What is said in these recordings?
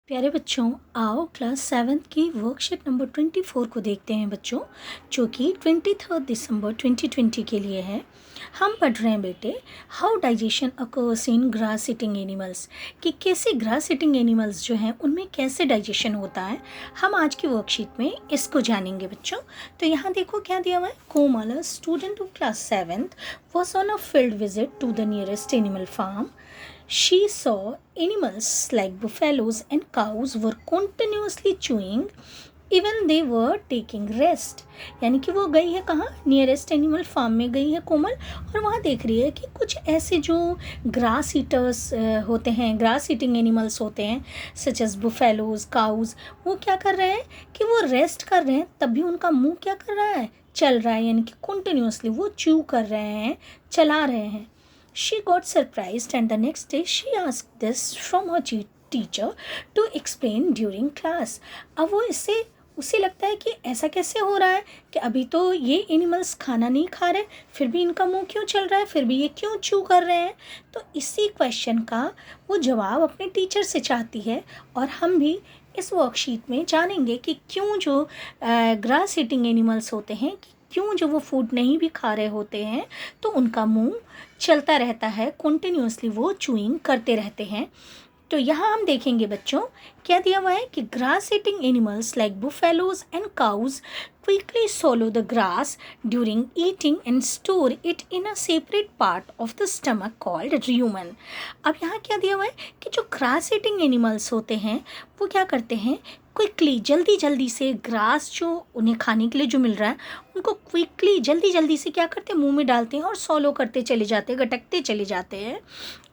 प्यारे बच्चों, आओ क्लास 7th की वर्कशीट नंबर 24 को देखते हैं बच्चों, जो कि 23 दिसंबर 2020 के लिए है। हम पढ़ रहे हैं बेटे, how digestion occurs in grass eating animals, कि कैसे ग्रास ईटिंग एनिमल्स जो हैं उनमें कैसे डाइजेशन होता है। हम आज की वर्कशीट में इसको जानेंगे बच्चों। तो यहाँ देखो क्या दिया हुआ है। Komal, student of class 7th, was on a field visit to the nearest animal farm. She saw animals like buffaloes and cows were continuously chewing even they were taking rest. यानी कि वो गई है कहाँ, नियरेस्ट एनिमल फार्म में गई है कोमल, और वहाँ देख रही है कि कुछ ऐसे जो ग्रास ईटर्स होते हैं, ग्रास ईटिंग एनिमल्स होते हैं, सच एज बुफेलोज, काउज, वो क्या कर रहे हैं कि वो रेस्ट कर रहे हैं, तब भी उनका मुंह क्या कर रहा है, चल रहा है, यानी कि कंटिन्यूसली वो च्यू कर रहे हैं, चला रहे हैं। She got surprised and the next day she asked this from her teacher to explain during class. अब वो इससे उसे लगता है कि ऐसा कैसे हो रहा है कि अभी तो ये एनिमल्स खाना नहीं खा रहे, फिर भी इनका मुंह क्यों चल रहा है, फिर भी ये क्यों चू कर रहे हैं। तो इसी क्वेश्चन का वो जवाब अपने टीचर से चाहती है, और हम भी इस वर्कशीट में जानेंगे कि क्यों जो ग्रास ईटिंग एनिमल्स होते हैं, कि क्यों जो वो फूड नहीं भी खा रहे होते हैं तो उनका मुंह चलता रहता है, कंटिन्यूसली वो चूइंग करते रहते हैं। तो यहाँ हम देखेंगे बच्चों क्या दिया हुआ है कि grass eating animals like buffaloes and cows quickly swallow the grass during eating and store it in a separate part of the stomach called rumen. अब यहाँ क्या दिया हुआ है कि जो ग्रास ईटिंग एनिमल्स होते हैं वो क्या करते हैं, क्विकली जल्दी जल्दी से ग्रास जो उन्हें खाने के लिए जो मिल रहा है उनको क्विकली जल्दी जल्दी से क्या करते हैं, मुंह में डालते हैं और सॉलो करते चले जाते हैं, गटकते चले जाते हैं,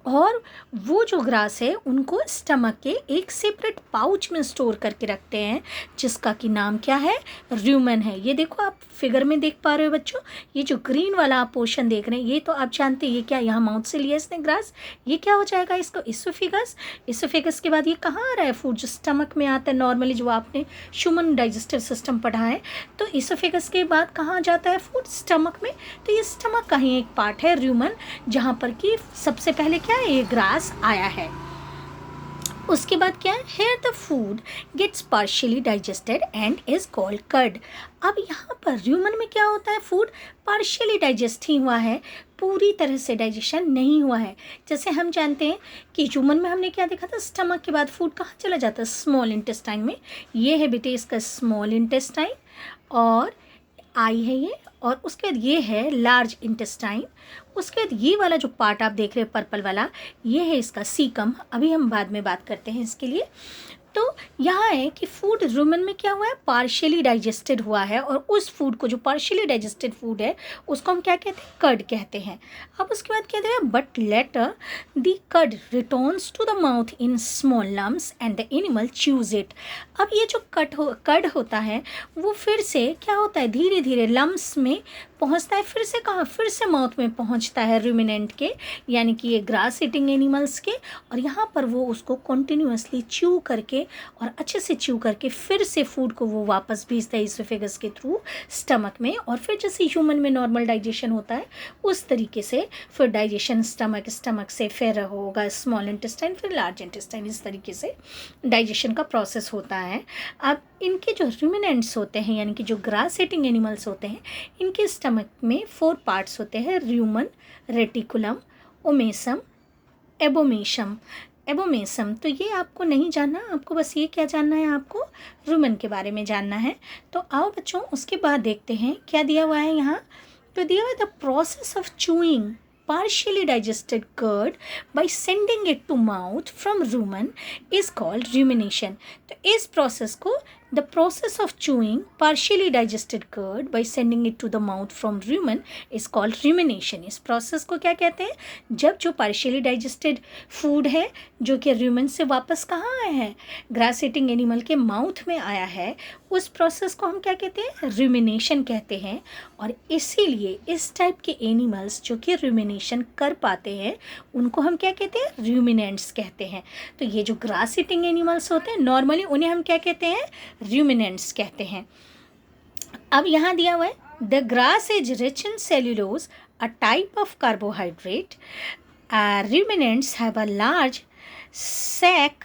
और वो जो ग्रास है उनको स्टमक के एक सेपरेट पाउच में स्टोर करके रखते हैं, जिसका कि नाम क्या है, रूमेन है। ये देखो आप फिगर में देख पा रहे हो बच्चों, ये जो ग्रीन वाला आप पोर्शन देख रहे हैं ये तो आप जानते हैं ये क्या, यहाँ माउथ से लिया इसने ग्रास, ये क्या हो जाएगा इसको इसोफेगस। इसोफेगस के बाद ये कहाँ आ रहा है, फूड जो स्टमक में आता है नॉर्मली, जो आपने ह्यूमन डाइजेस्टिव सिस्टम पढ़ा है, तो इसोफेगस के बाद कहाँ जाता है फूड, स्टमक में। तो ये स्टमक का ही एक पार्ट है रूमेन, जहाँ पर कि सबसे पहले क्या है, ये ग्रास आया है। उसके बाद क्या है, here the food gets partially digested and is called curd. अब यहाँ पर रूमेन में क्या होता है, फूड पार्शियली डाइजेस्ट ही हुआ है, पूरी तरह से डाइजेशन नहीं हुआ है। जैसे हम जानते हैं कि ह्यूमन में हमने क्या देखा था, स्टमक के बाद फूड कहाँ चला जाता है, स्मॉल इंटेस्टाइन में। ये है बेटे इसका स्मॉल इंटेस्टाइन, और आई है ये, और उसके बाद ये है लार्ज इंटेस्टाइन। उसके बाद ये वाला जो पार्ट आप देख रहे हैं पर्पल वाला, ये है इसका सीकम, अभी हम बाद में बात करते हैं इसके लिए। तो यहाँ है कि फूड रूमेन में क्या हुआ है, पार्शियली डाइजेस्टेड हुआ है, और उस फूड को जो पार्शियली डाइजेस्टेड फूड है उसको हम क्या कहते हैं, कर्ड कहते हैं। अब उसके बाद कहते हैं but later the curd returns to the mouth in small lumps and the animal chews it. अब ये जो कर्ड होता है वो फिर से क्या होता है, धीरे धीरे लम्स में पहुंचता है, फिर से कहाँ, फिर से माउथ में पहुंचता है रूमिनेंट के, यानी कि ये ग्रास ईटिंग एनिमल्स के, और यहाँ पर वो उसको कंटिन्यूसली च्यू करके और अच्छे से च्यू करके फिर से फूड को वो वापस भेजता है इसोफेगस के थ्रू स्टमक में, और फिर जैसे ह्यूमन में नॉर्मल डाइजेशन होता है उस तरीके से फिर डाइजेशन स्टमक से फिर होगा स्मॉल इंटेस्टाइन, फिर लार्ज इंटेस्टाइन, इस तरीके से डाइजेशन का प्रोसेस होता है। अब इनके जो रूमिनेंट्स होते हैं, यानी कि जो ग्रास ईटिंग एनिमल्स होते हैं, इनके स्टमक में 4 पार्ट्स होते हैं, रूमन, रेटिकुलम, ओमेसम, एबोमेसम। तो ये आपको नहीं जानना, आपको बस ये क्या जानना है, आपको रूमेन के बारे में जानना है। तो आओ बच्चों उसके बाद देखते हैं क्या दिया हुआ है यहाँ। तो दिया हुआ है the process of chewing partially digested curd by sending it to mouth from rumen is called rumination. तो इस प्रोसेस को the process of chewing partially digested curd by sending it to the mouth from rumen is called rumination. इस process को क्या कहते हैं, जब जो partially digested food है जो कि rumen से वापस कहाँ आया है, ग्रास ईटिंग एनिमल के माउथ में आया है, उस प्रोसेस को हम क्या कहते हैं, रूमिनेशन कहते हैं। और इसीलिए इस टाइप के एनिमल्स जो कि रूमिनेशन कर पाते हैं उनको हम क्या कहते हैं, रूमिनेंट्स कहते हैं। तो ये जो ग्रास ईटिंग एनिमल्स होते हैं नॉर्मली उन्हें हम क्या कहते हैं, रूमिनेंट्स कहते हैं। अब यहाँ दिया हुआ है the grass is rich in cellulose, a type of carbohydrate. Ruminants have a large sac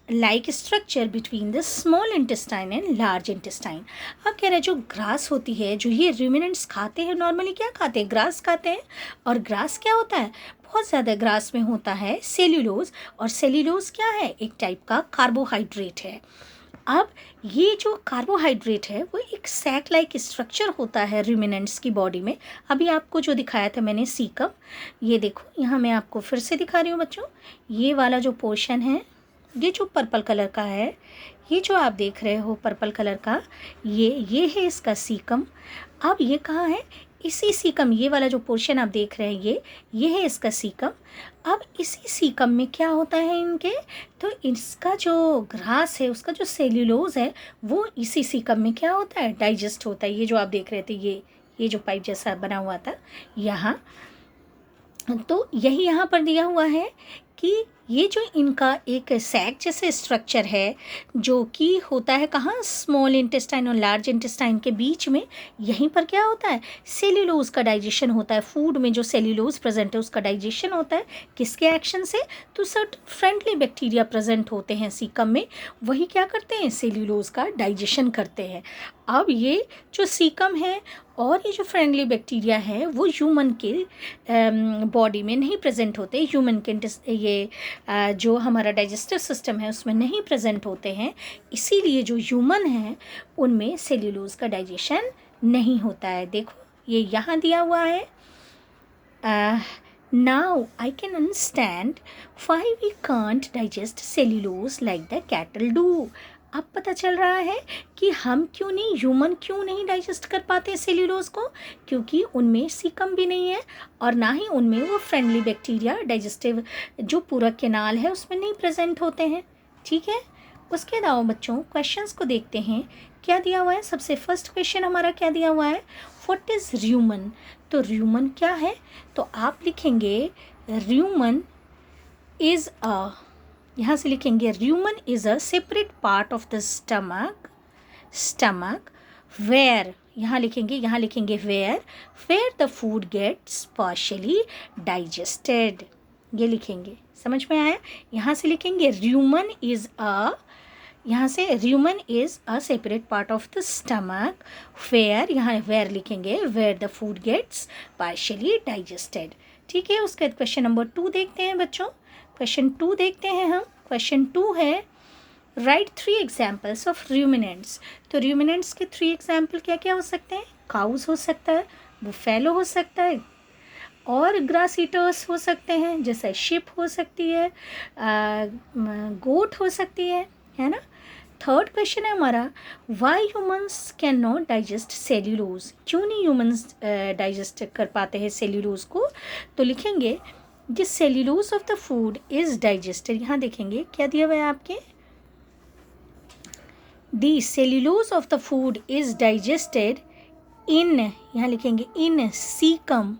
like structure between the small intestine and large intestine. अब कह रहे हैं जो ग्रास होती है, जो ये रूमिनेंट्स खाते हैं, नॉर्मली क्या खाते हैं, ग्रास खाते हैं। और ग्रास क्या होता है, बहुत ज़्यादा ग्रास में होता है सेल्यूलोज, और सेल्यूलोज क्या है, एक टाइप का कार्बोहाइड्रेट है। अब ये जो कार्बोहाइड्रेट है वो एक सैक लाइक स्ट्रक्चर होता है रूमिनेंट्स की बॉडी में। अभी आपको जो दिखाया था मैंने सीकम, ये देखो यहाँ मैं आपको फिर से दिखा रही हूँ बच्चों। ये वाला जो पोर्शन है, ये जो पर्पल कलर का है, ये जो आप देख रहे हो पर्पल कलर का, ये है इसका सीकम। अब ये कहाँ है, इसी सीकम, ये वाला जो पोर्शन आप देख रहे हैं ये है इसका सीकम। अब इसी सीकम में क्या होता है इनके, तो इसका जो ग्रास है, उसका जो सेल्यूलोज है, वो इसी सीकम में क्या होता है, डाइजेस्ट होता है। ये जो आप देख रहे थे, ये जो पाइप जैसा बना हुआ था यहाँ, तो यही यहाँ पर दिया हुआ है कि ये जो इनका एक सैक जैसे स्ट्रक्चर है, जो कि होता है कहाँ, स्मॉल इंटेस्टाइन और लार्ज इंटेस्टाइन के बीच में, यहीं पर क्या होता है, सेल्यूलोज का डाइजेशन होता है। फूड में जो सेल्यूलोज प्रेजेंट है उसका डाइजेशन होता है, किसके एक्शन से, तो सर्टेन फ्रेंडली बैक्टीरिया प्रेजेंट होते हैं सीकम में, वही क्या करते हैं, सेल्यूलोज का डाइजेशन करते हैं। अब ये जो सीकम है और ये जो फ्रेंडली बैक्टीरिया है वो ह्यूमन के बॉडी में नहीं प्रेजेंट होते, ह्यूमन के ये जो हमारा डाइजेस्टिव सिस्टम है उसमें नहीं प्रेजेंट होते हैं। इसीलिए जो ह्यूमन है उनमें सेल्यूलोज का डाइजेशन नहीं होता है। देखो ये यहाँ दिया हुआ है, now I can understand why we can't digest cellulose like the cattle do. अब पता चल रहा है कि हम क्यों नहीं, ह्यूमन क्यों नहीं डाइजेस्ट कर पाते सेल्यूलोज को, क्योंकि उनमें सीकम भी नहीं है और ना ही उनमें वो फ्रेंडली बैक्टीरिया डाइजेस्टिव जो पूरा कैनाल है उसमें नहीं प्रेजेंट होते हैं। ठीक है, उसके अलावा बच्चों क्वेश्चंस को देखते हैं क्या दिया हुआ है। सबसे फर्स्ट क्वेश्चन हमारा क्या दिया हुआ है, व्हाट इज़ र्यूमन। तो र्यूमन क्या है, तो आप लिखेंगे र्यूमन इज़ अ, यहाँ से लिखेंगे rumen is a separate part of the stomach where, यहाँ लिखेंगे where the food gets partially digested, ये लिखेंगे, समझ में आया। यहाँ से लिखेंगे र्यूमन इज़ अ, यहाँ से rumen is a separate part of the stomach where, यहाँ वेयर लिखेंगे, where the food gets partially digested. ठीक है, उसके बाद क्वेश्चन नंबर 2 देखते हैं बच्चों। क्वेश्चन 2 देखते हैं हम। क्वेश्चन 2 है राइट 3 एग्जाम्पल्स ऑफ रूमिनेंट्स। तो रूमिनेंट्स के 3 एग्जाम्पल क्या क्या हो सकते हैं, काउस हो सकता है, बुफेलो हो सकता है, और ग्रास ईटर्स हो सकते हैं, जैसे शिप हो सकती है, गोट हो सकती है ना। थर्ड क्वेश्चन है हमारा, why humans can not digest cellulose, क्यों नहीं ह्यूमन्स डाइजेस्ट कर पाते हैं सेल्यूलोज को। तो लिखेंगे the cellulose of the food is digested, यहाँ देखेंगे क्या दिया हुआ है आपके, the cellulose of the food is digested इन, यहाँ लिखेंगे इन सीकम,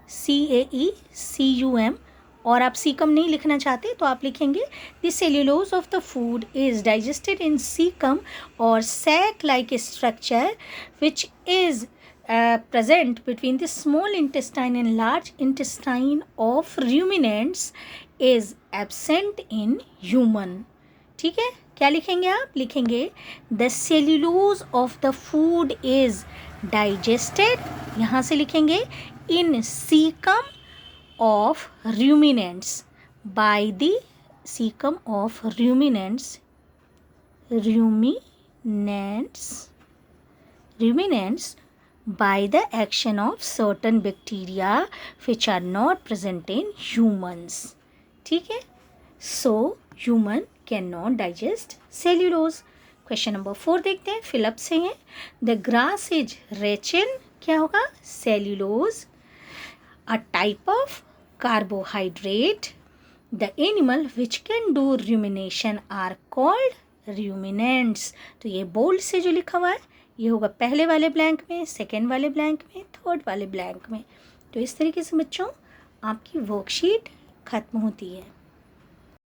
CAECUM, और आप सीकम नहीं लिखना चाहते तो आप लिखेंगे the cellulose of the food is digested in caecum और sac like structure which is present between the small intestine and large intestine of ruminants is absent in human। ठीक है, क्या लिखेंगे आप, लिखेंगे the cellulose of the food is digested, यहाँ से लिखेंगे in cecum of ruminants by the cecum of ruminants by the action of certain bacteria which are not present in humans। ठीक है, so human cannot digest cellulose। Question number 4 देखते हैं, fill up से हैं। The grass is रेचिन, क्या होगा, cellulose, a type of carbohydrate, the animal which can do rumination are called ruminants। तो ये बोल्ड से जो लिखा हुआ है ये होगा पहले वाले ब्लैंक में, सेकेंड वाले ब्लैंक में, थर्ड वाले ब्लैंक में। तो इस तरीके से बच्चों आपकी वर्कशीट ख़त्म होती है।